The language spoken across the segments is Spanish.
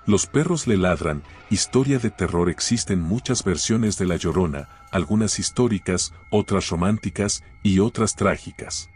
Los perros le ladran, historia de terror. Existen muchas versiones de La Llorona, algunas históricas, otras románticas y otras trágicas.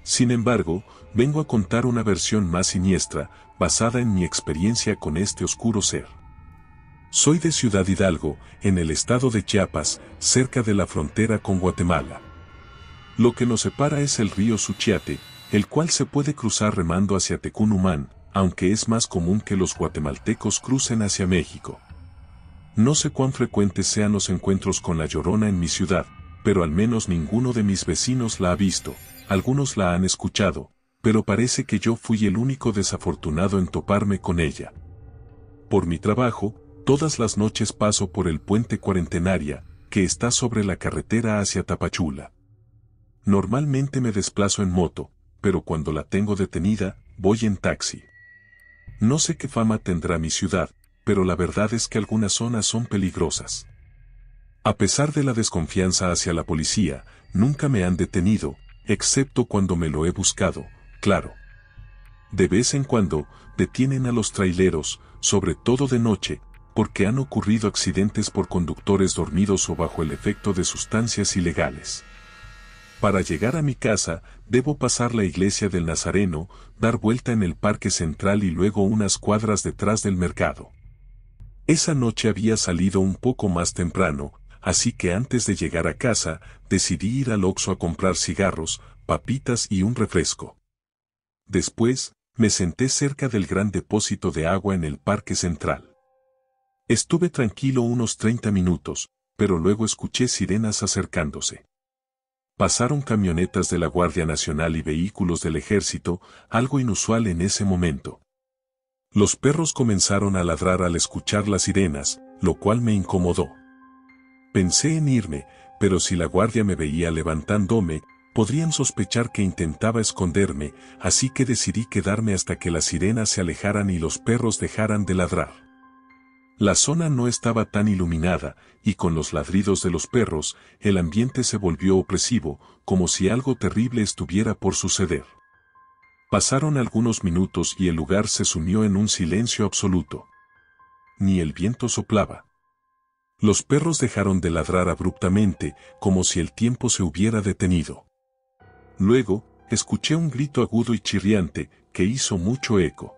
Sin embargo, vengo a contar una versión más siniestra, basada en mi experiencia con este oscuro ser. Soy de Ciudad Hidalgo, en el estado de Chiapas, cerca de la frontera con Guatemala. Lo que nos separa es el río Suchiate, el cual se puede cruzar remando hacia Tecunumán, aunque es más común que los guatemaltecos crucen hacia México. No sé cuán frecuentes sean los encuentros con La Llorona en mi ciudad, pero al menos ninguno de mis vecinos la ha visto, algunos la han escuchado, pero parece que yo fui el único desafortunado en toparme con ella. Por mi trabajo, todas las noches paso por el puente Cuarentenaria, que está sobre la carretera hacia Tapachula. Normalmente me desplazo en moto, pero cuando la tengo detenida, voy en taxi. No sé qué fama tendrá mi ciudad, pero la verdad es que algunas zonas son peligrosas. A pesar de la desconfianza hacia la policía, nunca me han detenido, excepto cuando me lo he buscado, claro. De vez en cuando, detienen a los traileros, sobre todo de noche, porque han ocurrido accidentes por conductores dormidos o bajo el efecto de sustancias ilegales. Para llegar a mi casa, debo pasar la iglesia del Nazareno, dar vuelta en el Parque Central y luego unas cuadras detrás del mercado. Esa noche había salido un poco más temprano, así que antes de llegar a casa, decidí ir al Oxxo a comprar cigarros, papitas y un refresco. Después, me senté cerca del gran depósito de agua en el Parque Central. Estuve tranquilo unos 30 minutos, pero luego escuché sirenas acercándose. Pasaron camionetas de la Guardia Nacional y vehículos del Ejército, algo inusual en ese momento. Los perros comenzaron a ladrar al escuchar las sirenas, lo cual me incomodó. Pensé en irme, pero si la guardia me veía levantándome, podrían sospechar que intentaba esconderme, así que decidí quedarme hasta que las sirenas se alejaran y los perros dejaran de ladrar. La zona no estaba tan iluminada, y con los ladridos de los perros, el ambiente se volvió opresivo, como si algo terrible estuviera por suceder. Pasaron algunos minutos y el lugar se sumió en un silencio absoluto. Ni el viento soplaba. Los perros dejaron de ladrar abruptamente, como si el tiempo se hubiera detenido. Luego, escuché un grito agudo y chirriante, que hizo mucho eco.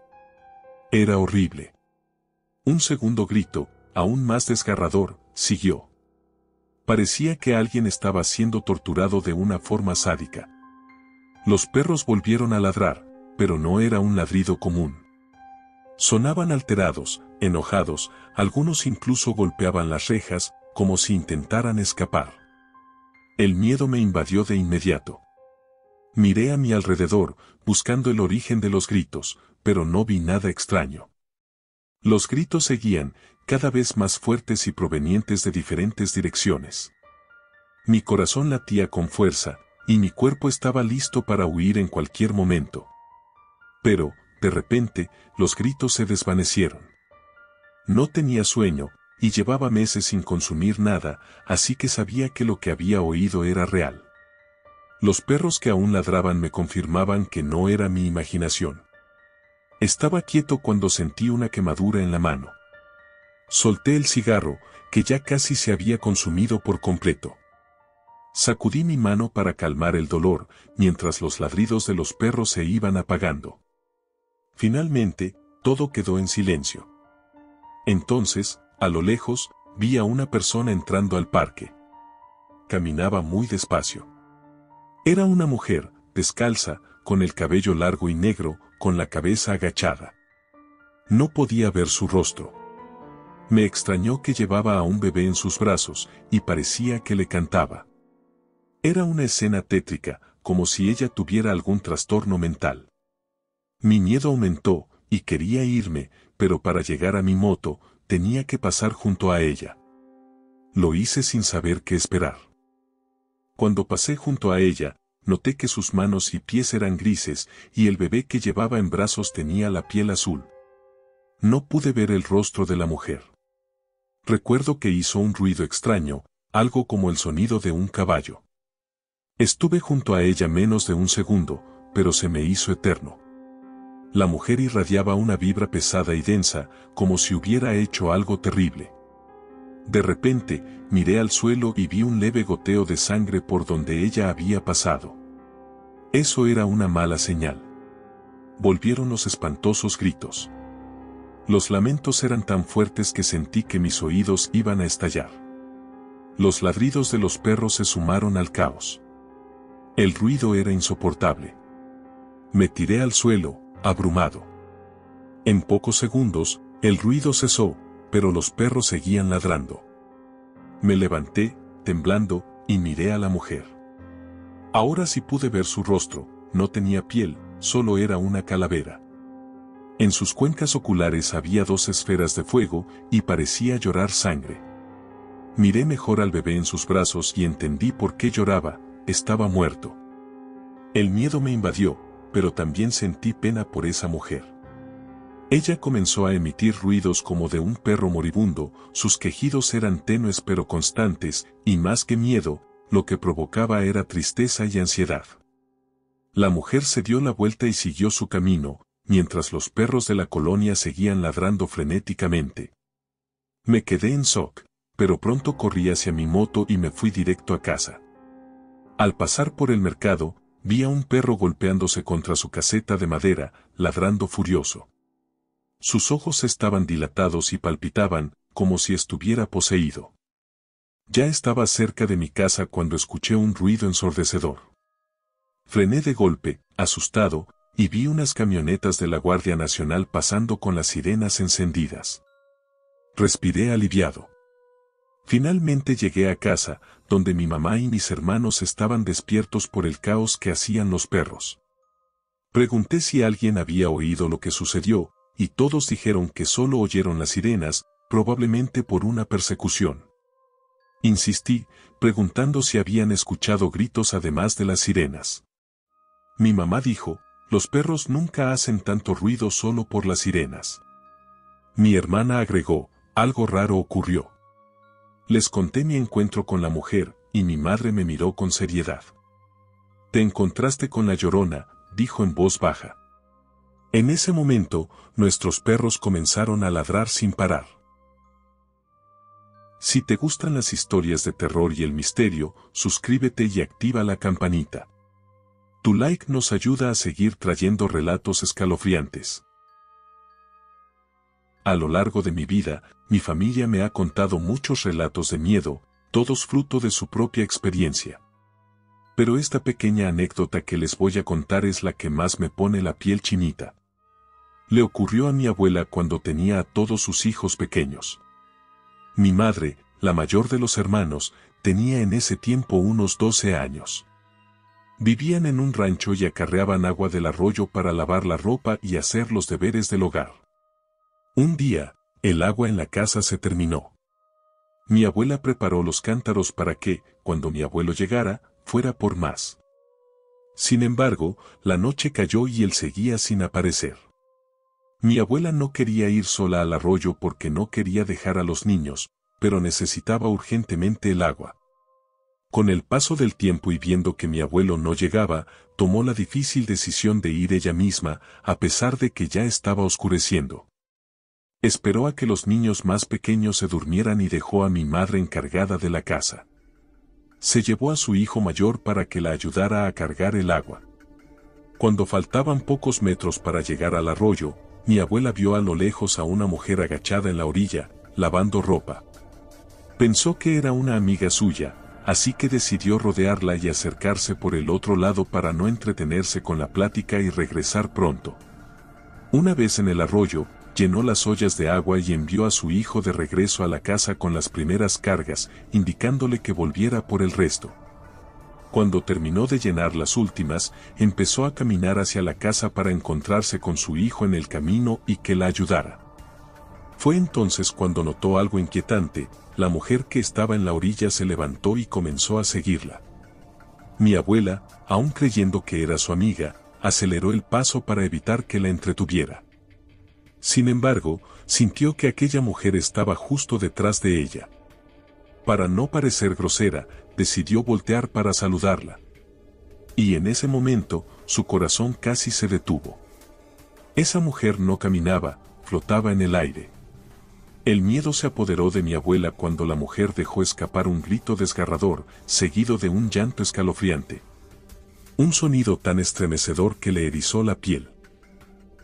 Era horrible. Un segundo grito, aún más desgarrador, siguió. Parecía que alguien estaba siendo torturado de una forma sádica. Los perros volvieron a ladrar, pero no era un ladrido común. Sonaban alterados, enojados, algunos incluso golpeaban las rejas, como si intentaran escapar. El miedo me invadió de inmediato. Miré a mi alrededor, buscando el origen de los gritos, pero no vi nada extraño. Los gritos seguían, cada vez más fuertes y provenientes de diferentes direcciones. Mi corazón latía con fuerza, y mi cuerpo estaba listo para huir en cualquier momento. Pero, de repente, los gritos se desvanecieron. No tenía sueño, y llevaba meses sin consumir nada, así que sabía que lo que había oído era real. Los perros que aún ladraban me confirmaban que no era mi imaginación. Estaba quieto cuando sentí una quemadura en la mano. Solté el cigarro, que ya casi se había consumido por completo. Sacudí mi mano para calmar el dolor, mientras los ladridos de los perros se iban apagando. Finalmente, todo quedó en silencio. Entonces, a lo lejos, vi a una persona entrando al parque. Caminaba muy despacio. Era una mujer, descalza, con el cabello largo y negro, con la cabeza agachada. No podía ver su rostro. Me extrañó que llevaba a un bebé en sus brazos, y parecía que le cantaba. Era una escena tétrica, como si ella tuviera algún trastorno mental. Mi miedo aumentó, y quería irme, pero para llegar a mi moto, tenía que pasar junto a ella. Lo hice sin saber qué esperar. Cuando pasé junto a ella, noté que sus manos y pies eran grises, y el bebé que llevaba en brazos tenía la piel azul. No pude ver el rostro de la mujer. Recuerdo que hizo un ruido extraño, algo como el sonido de un caballo. Estuve junto a ella menos de un segundo, pero se me hizo eterno. La mujer irradiaba una vibra pesada y densa, como si hubiera hecho algo terrible. De repente, miré al suelo y vi un leve goteo de sangre por donde ella había pasado. Eso era una mala señal. Volvieron los espantosos gritos. Los lamentos eran tan fuertes que sentí que mis oídos iban a estallar. Los ladridos de los perros se sumaron al caos. El ruido era insoportable. Me tiré al suelo, abrumado. En pocos segundos, el ruido cesó, pero los perros seguían ladrando. Me levanté, temblando, y miré a la mujer. Ahora sí pude ver su rostro, no tenía piel, solo era una calavera. En sus cuencas oculares había 2 esferas de fuego y parecía llorar sangre. Miré mejor al bebé en sus brazos y entendí por qué lloraba, estaba muerto. El miedo me invadió, pero también sentí pena por esa mujer. Ella comenzó a emitir ruidos como de un perro moribundo, sus quejidos eran tenues pero constantes, y más que miedo, lo que provocaba era tristeza y ansiedad. La mujer se dio la vuelta y siguió su camino, mientras los perros de la colonia seguían ladrando frenéticamente. Me quedé en shock, pero pronto corrí hacia mi moto y me fui directo a casa. Al pasar por el mercado, vi a un perro golpeándose contra su caseta de madera, ladrando furioso. Sus ojos estaban dilatados y palpitaban, como si estuviera poseído. Ya estaba cerca de mi casa cuando escuché un ruido ensordecedor. Frené de golpe, asustado, y vi unas camionetas de la Guardia Nacional pasando con las sirenas encendidas. Respiré aliviado. Finalmente llegué a casa, donde mi mamá y mis hermanos estaban despiertos por el caos que hacían los perros. Pregunté si alguien había oído lo que sucedió, y todos dijeron que solo oyeron las sirenas, probablemente por una persecución. Insistí, preguntando si habían escuchado gritos además de las sirenas. Mi mamá dijo, los perros nunca hacen tanto ruido solo por las sirenas. Mi hermana agregó, algo raro ocurrió. Les conté mi encuentro con la mujer, y mi madre me miró con seriedad. Te encontraste con la Llorona, dijo en voz baja. En ese momento, nuestros perros comenzaron a ladrar sin parar. Si te gustan las historias de terror y el misterio, suscríbete y activa la campanita. Tu like nos ayuda a seguir trayendo relatos escalofriantes. A lo largo de mi vida, mi familia me ha contado muchos relatos de miedo, todos fruto de su propia experiencia. Pero esta pequeña anécdota que les voy a contar es la que más me pone la piel chinita. Le ocurrió a mi abuela cuando tenía a todos sus hijos pequeños. Mi madre, la mayor de los hermanos, tenía en ese tiempo unos 12 años. Vivían en un rancho y acarreaban agua del arroyo para lavar la ropa y hacer los deberes del hogar. Un día, el agua en la casa se terminó. Mi abuela preparó los cántaros para que, cuando mi abuelo llegara, fuera por más. Sin embargo, la noche cayó y él seguía sin aparecer. Mi abuela no quería ir sola al arroyo porque no quería dejar a los niños, pero necesitaba urgentemente el agua. Con el paso del tiempo y viendo que mi abuelo no llegaba, tomó la difícil decisión de ir ella misma, a pesar de que ya estaba oscureciendo. Esperó a que los niños más pequeños se durmieran y dejó a mi madre encargada de la casa. Se llevó a su hijo mayor para que la ayudara a cargar el agua. Cuando faltaban pocos metros para llegar al arroyo, mi abuela vio a lo lejos a una mujer agachada en la orilla, lavando ropa. Pensó que era una amiga suya, así que decidió rodearla y acercarse por el otro lado para no entretenerse con la plática y regresar pronto. Una vez en el arroyo, llenó las ollas de agua y envió a su hijo de regreso a la casa con las primeras cargas, indicándole que volviera por el resto. Cuando terminó de llenar las últimas, empezó a caminar hacia la casa para encontrarse con su hijo en el camino y que la ayudara. Fue entonces cuando notó algo inquietante, la mujer que estaba en la orilla se levantó y comenzó a seguirla. Mi abuela, aún creyendo que era su amiga, aceleró el paso para evitar que la entretuviera. Sin embargo, sintió que aquella mujer estaba justo detrás de ella. Para no parecer grosera, decidió voltear para saludarla. Y en ese momento, su corazón casi se detuvo. Esa mujer no caminaba, flotaba en el aire. El miedo se apoderó de mi abuela cuando la mujer dejó escapar un grito desgarrador, seguido de un llanto escalofriante. Un sonido tan estremecedor que le erizó la piel.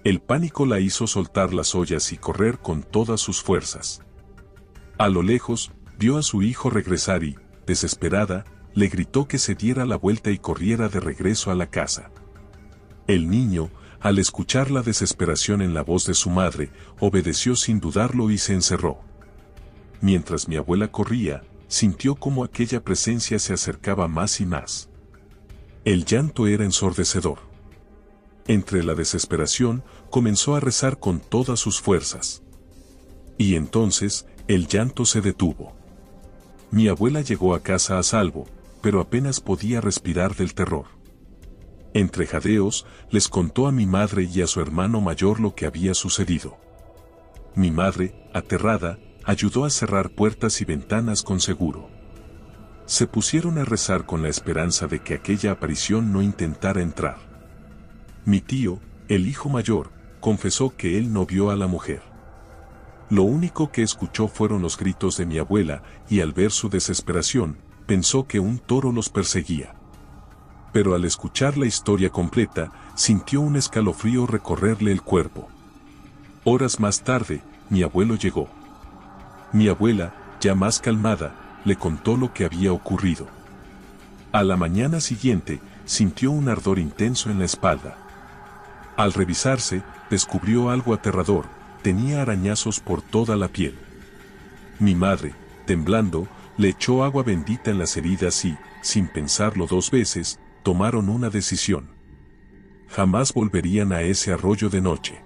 El pánico la hizo soltar las ollas y correr con todas sus fuerzas. A lo lejos, vio a su hijo regresar y, desesperada, le gritó que se diera la vuelta y corriera de regreso a la casa. El niño, al escuchar la desesperación en la voz de su madre, obedeció sin dudarlo y se encerró. Mientras mi abuela corría, sintió como aquella presencia se acercaba más y más. El llanto era ensordecedor. Entre la desesperación, comenzó a rezar con todas sus fuerzas. Y entonces, el llanto se detuvo. Mi abuela llegó a casa a salvo, pero apenas podía respirar del terror. Entre jadeos, les contó a mi madre y a su hermano mayor lo que había sucedido. Mi madre, aterrada, ayudó a cerrar puertas y ventanas con seguro. Se pusieron a rezar con la esperanza de que aquella aparición no intentara entrar. Mi tío, el hijo mayor, confesó que él no vio a la mujer. Lo único que escuchó fueron los gritos de mi abuela y al ver su desesperación, pensó que un toro los perseguía. Pero al escuchar la historia completa, sintió un escalofrío recorrerle el cuerpo. Horas más tarde, mi abuelo llegó. Mi abuela, ya más calmada, le contó lo que había ocurrido. A la mañana siguiente, sintió un ardor intenso en la espalda. Al revisarse, descubrió algo aterrador, tenía arañazos por toda la piel. Mi madre, temblando, le echó agua bendita en las heridas y, sin pensarlo dos veces, tomaron una decisión. Jamás volverían a ese arroyo de noche.